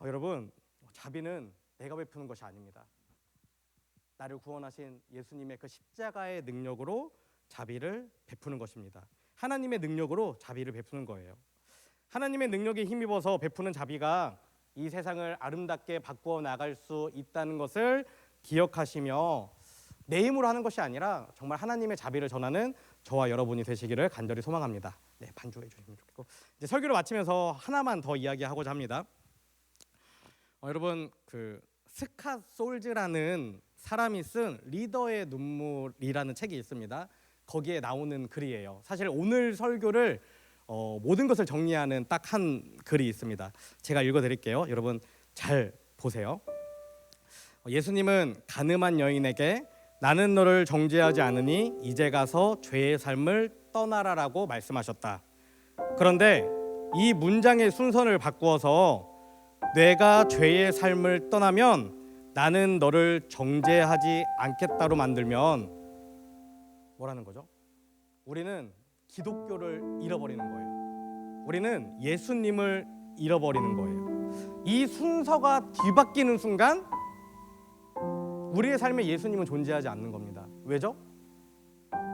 여러분, 자비는 내가 베푸는 것이 아닙니다. 나를 구원하신 예수님의 그 십자가의 능력으로 자비를 베푸는 것입니다. 하나님의 능력으로 자비를 베푸는 거예요. 하나님의 능력에 힘입어서 베푸는 자비가 이 세상을 아름답게 바꾸어 나갈 수 있다는 것을 기억하시며 내 힘으로 하는 것이 아니라 정말 하나님의 자비를 전하는 저와 여러분이 되시기를 간절히 소망합니다. 네, 반주해 주시면 좋겠고, 이제 설교를 마치면서 하나만 더 이야기하고자 합니다. 여러분, 그 스캇 솔즈라는 사람이 쓴 리더의 눈물이라는 책이 있습니다. 거기에 나오는 글이에요. 사실 오늘 설교를 모든 것을 정리하는 딱 한 글이 있습니다. 제가 읽어드릴게요. 여러분 잘 보세요. 예수님은 가늠한 여인에게 나는 너를 정죄하지 않으니 이제 가서 죄의 삶을 떠나라라고 말씀하셨다. 그런데 이 문장의 순서를 바꾸어서 내가 죄의 삶을 떠나면 나는 너를 정죄하지 않겠다로 만들면 뭐라는 거죠? 우리는 기독교를 잃어버리는 거예요. 우리는 예수님을 잃어버리는 거예요. 이 순서가 뒤바뀌는 순간 우리의 삶에 예수님은 존재하지 않는 겁니다. 왜죠?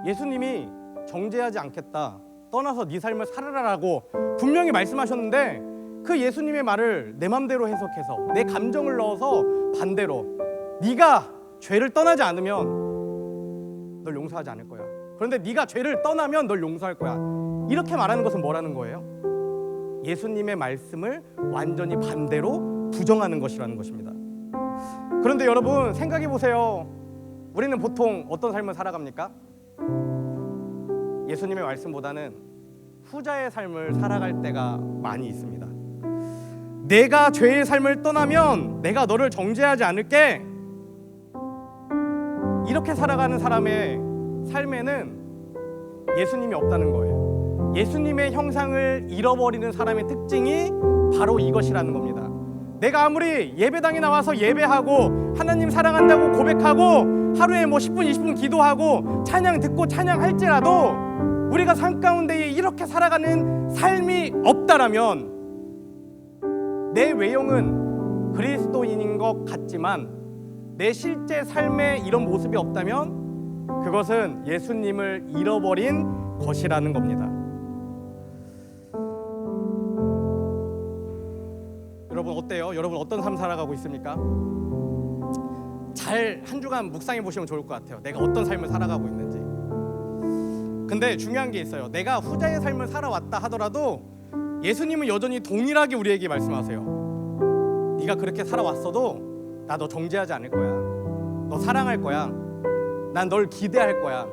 예수님이 정죄하지 않겠다, 떠나서 네 삶을 살아라라고 분명히 말씀하셨는데 그 예수님의 말을 내 맘대로 해석해서 내 감정을 넣어서 반대로 네가 죄를 떠나지 않으면 널 용서하지 않을 거야. 그런데 네가 죄를 떠나면 널 용서할 거야. 이렇게 말하는 것은 뭐라는 거예요? 예수님의 말씀을 완전히 반대로 부정하는 것이라는 것입니다. 그런데 여러분 생각해 보세요. 우리는 보통 어떤 삶을 살아갑니까? 예수님의 말씀보다는 후자의 삶을 살아갈 때가 많이 있습니다. 내가 죄의 삶을 떠나면 내가 너를 정죄하지 않을게, 이렇게 살아가는 사람의 삶에는 예수님이 없다는 거예요. 예수님의 형상을 잃어버리는 사람의 특징이 바로 이것이라는 겁니다. 내가 아무리 예배당에 나와서 예배하고 하나님 사랑한다고 고백하고 하루에 10분 20분 기도하고 찬양 듣고 찬양할지라도 우리가 삶 가운데 이렇게 살아가는 삶이 없다라면 내 외형은 그리스도인인 것 같지만 내 실제 삶에 이런 모습이 없다면 그것은 예수님을 잃어버린 것이라는 겁니다. 여러분 어때요? 여러분 어떤 삶 살아가고 있습니까? 잘 한 주간 묵상해 보시면 좋을 것 같아요. 내가 어떤 삶을 살아가고 있는지. 근데 중요한 게 있어요. 내가 후자의 삶을 살아왔다 하더라도 예수님은 여전히 동일하게 우리에게 말씀하세요. 네가 그렇게 살아왔어도 나 너 정죄하지 않을 거야. 너 사랑할 거야. 난 널 기대할 거야.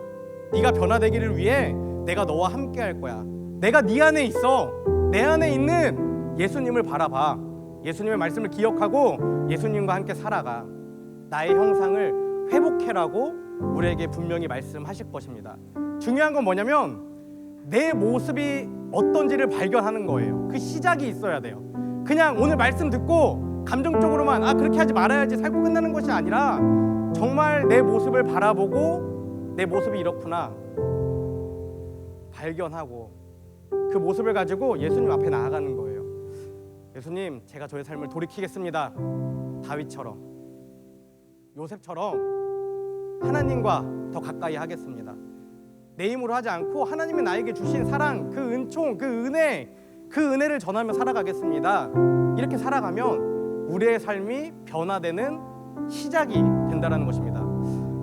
네가 변화되기를 위해 내가 너와 함께 할 거야. 내가 네 안에 있어. 내 안에 있는 예수님을 바라봐. 예수님의 말씀을 기억하고 예수님과 함께 살아가. 나의 형상을 회복해라고 우리에게 분명히 말씀하실 것입니다. 중요한 건 뭐냐면 내 모습이 어떤지를 발견하는 거예요. 그 시작이 있어야 돼요. 그냥 오늘 말씀 듣고 감정적으로만 그렇게 하지 말아야지 살고 끝나는 것이 아니라 정말 내 모습을 바라보고 내 모습이 이렇구나 발견하고 그 모습을 가지고 예수님 앞에 나아가는 거예요. 예수님, 제가 저의 삶을 돌이키겠습니다. 다윗처럼, 요셉처럼 하나님과 더 가까이 하겠습니다. 내 힘으로 하지 않고 하나님이 나에게 주신 사랑, 그 은총, 그 은혜를 전하며 살아가겠습니다. 이렇게 살아가면 우리의 삶이 변화되는 시작이 된다는 것입니다.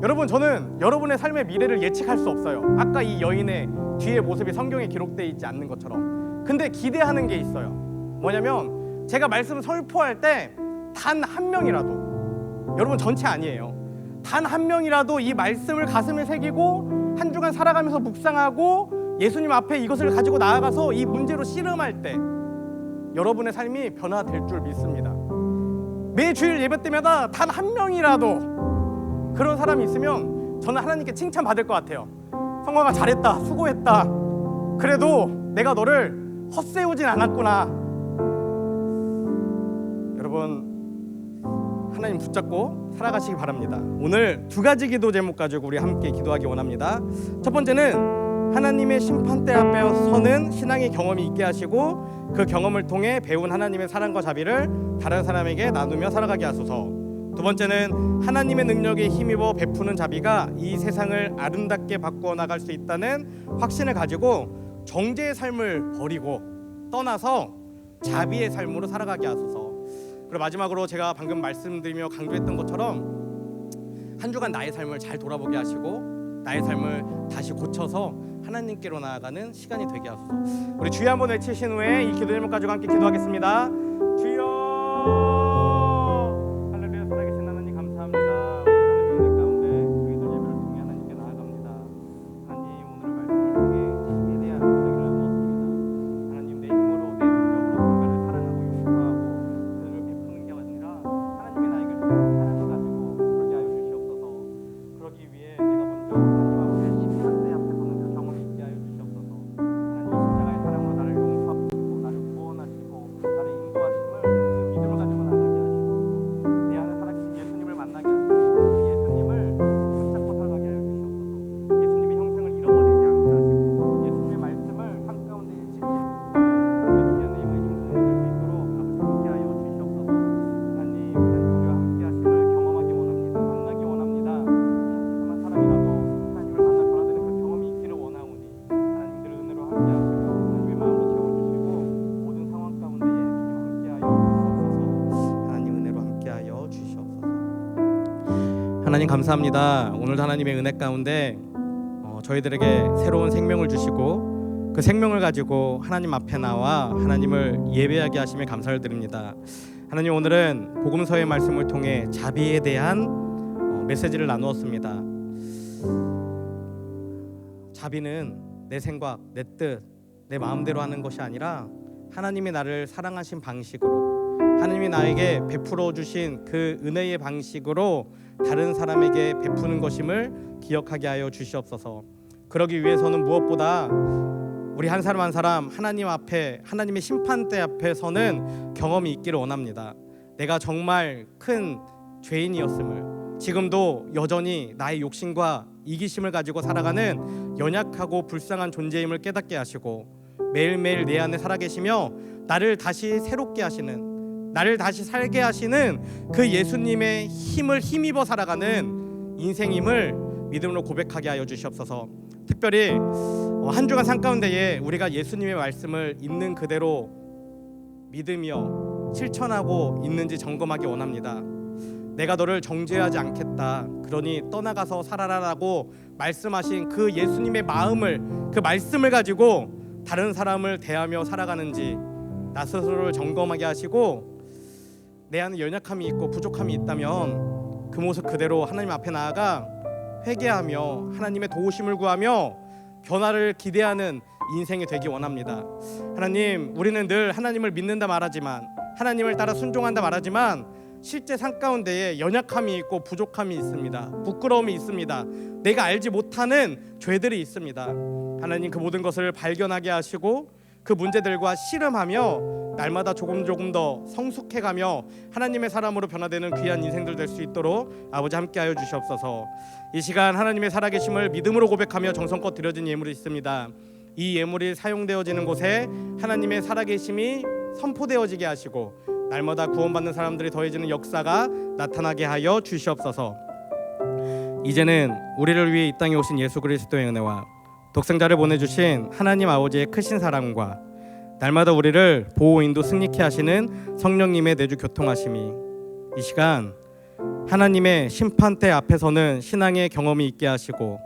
여러분, 저는 여러분의 삶의 미래를 예측할 수 없어요. 아까 이 여인의 뒤의 모습이 성경에 기록되어 있지 않는 것처럼. 근데 기대하는 게 있어요. 뭐냐면 제가 말씀 선포할 때 단 한 명이라도, 여러분 전체 아니에요, 단 한 명이라도 이 말씀을 가슴에 새기고 한 주간 살아가면서 묵상하고 예수님 앞에 이것을 가지고 나아가서 이 문제로 씨름할 때 여러분의 삶이 변화될 줄 믿습니다. 매 주일 예배 때마다 단 한 명이라도 그런 사람이 있으면 저는 하나님께 칭찬받을 것 같아요. 성광아, 잘했다, 수고했다, 그래도 내가 너를 헛세우진 않았구나. 여러분, 하나님 붙잡고 살아가시기 바랍니다. 오늘 두 가지 기도 제목 가지고 우리 함께 기도하기 원합니다. 첫 번째는 하나님의 심판대 앞에 서는 신앙의 경험이 있게 하시고 그 경험을 통해 배운 하나님의 사랑과 자비를 다른 사람에게 나누며 살아가게 하소서. 두 번째는 하나님의 능력에 힘입어 베푸는 자비가 이 세상을 아름답게 바꾸어 나갈 수 있다는 확신을 가지고 정죄의 삶을 버리고 떠나서 자비의 삶으로 살아가게 하소서. 그리고 마지막으로 제가 방금 말씀드리며 강조했던 것처럼 한 주간 나의 삶을 잘 돌아보게 하시고 나의 삶을 다시 고쳐서 하나님께로 나아가는 시간이 되게 하소서. 우리 주여 한번 외치신 후에 이 기도 제목 가지고 함께 기도하겠습니다. 주여, 할렐루야. 살아계신 하나님 감사합니다. 하나님의 은혜 가운데 저희들 예배를 통해 하나님께 나아갑니다. 하나님, 오늘 말씀을 통해 힘에 대한 이야기를 나누었습니다. 하나님, 내 힘으로 내 능력으로 뭔가를 사랑하고 용서하고 그들을 베푸는 게 아니라 하나님의 나에게 주신 사랑을 가지고 그러게 하여 주시옵소서. 그러기 위해 내가 먼저 하나님 앞에 십자가의 앞에 서는 그 경험이 있게 하여 주시옵소서. 하나님, 십자가의 사랑으로 나를 용서하시고 나를 구원하시고 나를 인도하심을 그 믿음을 가지고 나가게 하시고 내 안에 살아계신 예수님을 만나게 하시고 예수님을 붙잡고 살아가게 하여 주시옵소서. 예수님의 형상을 잃어버리지 않게 하시고 예수님의 말씀을 삶 가운데 지키고 우리 귀한 이름의 정성을 낼수 있도록 아버지 함께 하여 주시옵소서. 하나님, 우리와 함께 하심을 경험하기 원합니다. 만나기 원합니다. 한순간 사람이라도 하나님을 만나 변화되는 그 경험이 있기를 원하오니 하나님들 은혜로 함께 하시고 하나님의 마음으로 채워주시고 모든 상황 가운데에 주님 함께하여 주시옵소서. 하나님 은혜로 함께하여 주시옵소서. 하나님 감사합니다. 오늘도 하나님의 은혜 가운데 저희들에게 새로운 생명을 주시고 그 생명을 가지고 하나님 앞에 나와 하나님을 예배하게 하심에 감사를 드립니다. 하나님, 오늘은 복음서의 말씀을 통해 자비에 대한 메시지를 나누었습니다. 자비는 내 생각, 내 뜻, 내 마음대로 하는 것이 아니라 하나님이 나를 사랑하신 방식으로, 하나님이 나에게 베풀어 주신 그 은혜의 방식으로 다른 사람에게 베푸는 것임을 기억하게 하여 주시옵소서. 그러기 위해서는 무엇보다 우리 한 사람 한 사람 하나님 앞에, 하나님의 심판대 앞에 서는 경험이 있기를 원합니다. 내가 정말 큰 죄인이었음을, 지금도 여전히 나의 욕심과 이기심을 가지고 살아가는 연약하고 불쌍한 존재임을 깨닫게 하시고, 매일매일 내 안에 살아계시며 나를 다시 새롭게 하시는, 나를 다시 살게 하시는 그 예수님의 힘을 힘입어 살아가는 인생임을 믿음으로 고백하게 하여 주시옵소서. 특별히 한 주간 삶 가운데에 우리가 예수님의 말씀을 있는 그대로 믿으며 실천하고 있는지 점검하기 원합니다. 내가 너를 정죄하지 않겠다, 그러니 떠나가서 살아라라고 말씀하신 그 예수님의 마음을, 그 말씀을 가지고 다른 사람을 대하며 살아가는지 나 스스로를 점검하게 하시고, 내 안에 연약함이 있고 부족함이 있다면 그 모습 그대로 하나님 앞에 나아가 회개하며 하나님의 도우심을 구하며 변화를 기대하는 인생이 되기 원합니다. 하나님, 우리는 늘 하나님을 믿는다 말하지만, 하나님을 따라 순종한다 말하지만 실제 삶 가운데에 연약함이 있고 부족함이 있습니다. 부끄러움이 있습니다. 내가 알지 못하는 죄들이 있습니다. 하나님, 그 모든 것을 발견하게 하시고 그 문제들과 씨름하며 날마다 조금 더 성숙해가며 하나님의 사람으로 변화되는 귀한 인생들 될 수 있도록 아버지 함께하여 주시옵소서. 이 시간 하나님의 살아계심을 믿음으로 고백하며 정성껏 드려진 예물이 있습니다. 이 예물이 사용되어지는 곳에 하나님의 살아계심이 선포되어지게 하시고 날마다 구원받는 사람들이 더해지는 역사가 나타나게 하여 주시옵소서. 이제는 우리를 위해 이 땅에 오신 예수 그리스도의 은혜와 독생자를 보내주신 하나님 아버지의 크신 사랑과 날마다 우리를 보호 인도 승리케 하시는 성령님의 내주 교통하심이 이 시간 하나님의 심판대 앞에서는 신앙의 경험이 있게 하시고,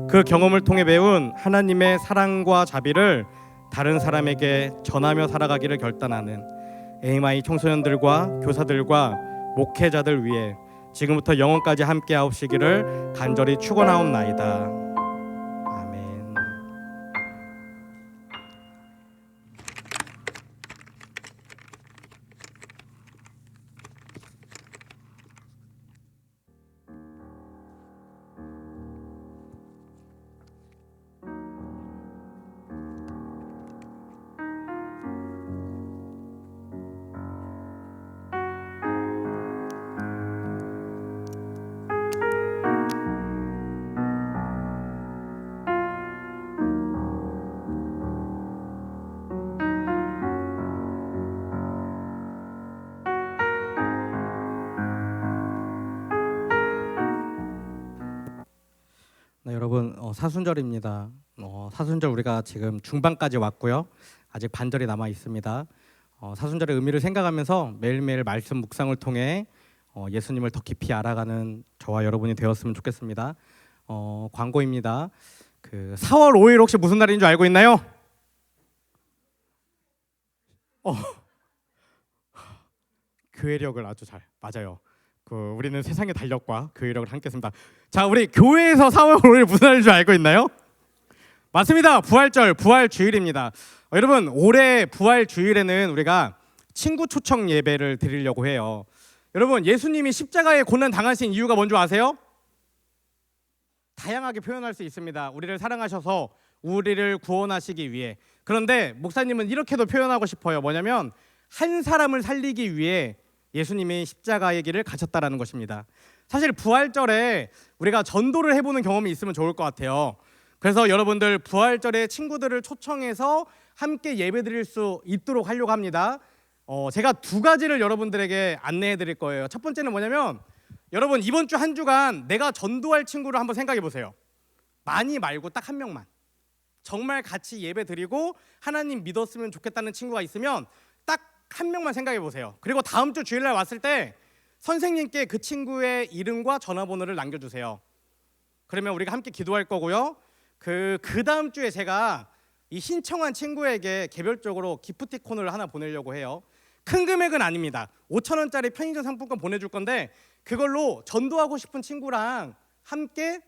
그 경험을 통해 배운 하나님의 사랑과 자비를 다른 사람에게 전하며 살아가기를 결단하는 AMI 청소년들과 교사들과 목회자들 위해 지금부터 영원까지 함께 하옵시기를 간절히 축원하옵나이다. 아멘. 네, 여러분, 사순절입니다. 사순절 우리가 지금 중반까지 왔고요. 아직 반절이 남아 있습니다. 사순절의 의미를 생각하면서 매일매일 말씀 묵상을 통해 예수님을 더 깊이 알아가는 저와 여러분이 되었으면 좋겠습니다. 광고입니다. 그 4월 5일 혹시 무슨 날인 줄 알고 있나요? 교회력을 아주 잘, 맞아요. 우리는 세상의 달력과 교회력을 함께 했습니다. 자, 우리 교회에서 4월 5일 무슨 날인 줄 알고 있나요? 맞습니다. 부활절, 부활주일입니다. 여러분, 올해 부활주일에는 우리가 친구 초청 예배를 드리려고 해요. 여러분, 예수님이 십자가에 고난 당하신 이유가 뭔지 아세요? 다양하게 표현할 수 있습니다. 우리를 사랑하셔서 우리를 구원하시기 위해. 그런데 목사님은 이렇게도 표현하고 싶어요. 뭐냐면 한 사람을 살리기 위해 예수님이 십자가의 길을 가셨다라는 것입니다. 사실 부활절에 우리가 전도를 해보는 경험이 있으면 좋을 것 같아요. 그래서 여러분들 부활절에 친구들을 초청해서 함께 예배드릴 수 있도록 하려고 합니다. 제가 두 가지를 여러분들에게 안내해 드릴 거예요. 첫 번째는 뭐냐면, 여러분 이번 주 한 주간 내가 전도할 친구를 한번 생각해 보세요. 많이 말고 딱 한 명만, 정말 같이 예배 드리고 하나님 믿었으면 좋겠다는 친구가 있으면 딱 한 명만 생각해 보세요. 그리고 다음 주 주일날 왔을 때 선생님께 그 친구의 이름과 전화번호를 남겨주세요. 그러면 우리가 함께 기도할 거고요. 그 다음 주에 제가 이 신청한 친구에게 개별적으로 기프티콘을 하나 보내려고 해요. 큰 금액은 아닙니다. 5,000원짜리 편의점 상품권 보내줄 건데, 그걸로 전도하고 싶은 친구랑 함께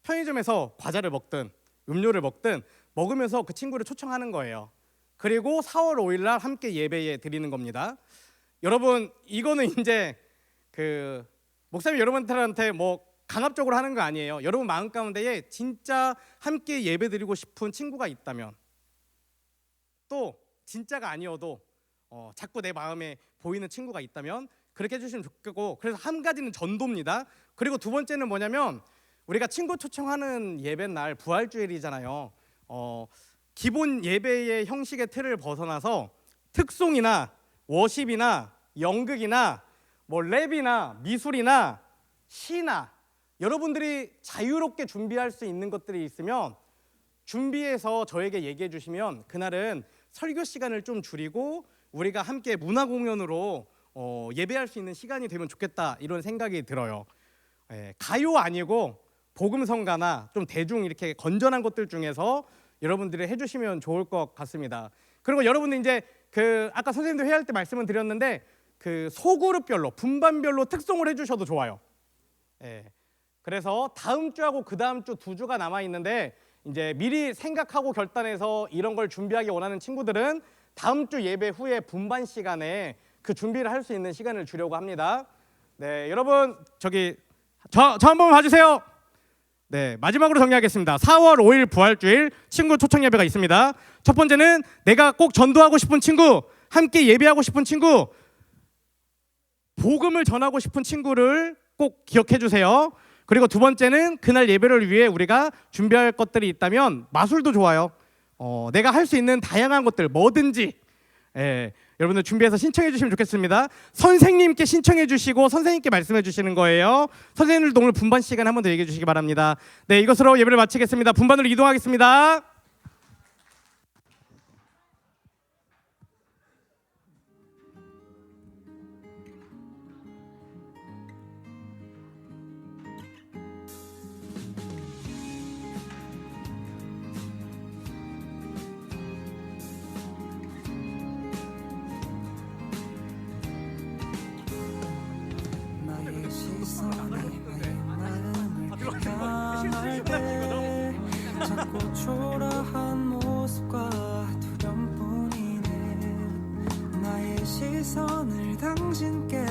편의점에서 과자를 먹든 음료를 먹든 먹으면서 그 친구를 초청하는 거예요. 그리고 4월 5일 날 함께 예배에 드리는 겁니다. 여러분, 이거는 이제 목사님 여러분들한테 뭐 강압적으로 하는 거 아니에요. 여러분 마음 가운데에 진짜 함께 예배 드리고 싶은 친구가 있다면, 또 진짜가 아니어도 자꾸 내 마음에 보이는 친구가 있다면 그렇게 해주시면 좋겠고, 그래서 한 가지는 전도입니다. 그리고 두 번째는 뭐냐면 우리가 친구 초청하는 예배 날 부활주일이잖아요. 기본 예배의 형식의 틀을 벗어나서 특송이나 워십이나 연극이나 뭐 랩이나 미술이나 시나 여러분들이 자유롭게 준비할 수 있는 것들이 있으면 준비해서 저에게 얘기해 주시면 그날은 설교 시간을 좀 줄이고 우리가 함께 문화 공연으로 예배할 수 있는 시간이 되면 좋겠다, 이런 생각이 들어요. 가요 아니고 복음성가나 좀 대중 이렇게 건전한 것들 중에서 여러분들이 해주시면 좋을 것 같습니다. 그리고 여러분들 이제 그 아까 선생님도 회의할 때 말씀을 드렸는데 그 소그룹별로 분반별로 특송을 해주셔도 좋아요. 그래서 다음 주하고 그 다음 주 2주가 남아 있는데 이제 미리 생각하고 결단해서 이런 걸 준비하기 원하는 친구들은 다음 주 예배 후에 분반 시간에 그 준비를 할 수 있는 시간을 주려고 합니다. 네, 여러분 저기 저 한번 봐주세요. 네, 마지막으로 정리하겠습니다. 4월 5일 부활주일 친구 초청 예배가 있습니다. 첫 번째는 내가 꼭 전도하고 싶은 친구, 함께 예배하고 싶은 친구, 복음을 전하고 싶은 친구를 꼭 기억해 주세요. 그리고 두 번째는 그날 예배를 위해 우리가 준비할 것들이 있다면 마술도 좋아요. 내가 할 수 있는 다양한 것들 뭐든지 여러분들 준비해서 신청해 주시면 좋겠습니다. 선생님께 신청해 주시고 선생님께 말씀해 주시는 거예요. 선생님들도 오늘 분반 시간 한 번 더 얘기해 주시기 바랍니다. 네, 이것으로 예배를 마치겠습니다. 분반으로 이동하겠습니다. 나의 시선이 나의 마음을 향할 때 자꾸 초라한 모습과 두려움뿐이네. 나의 시선을 당신께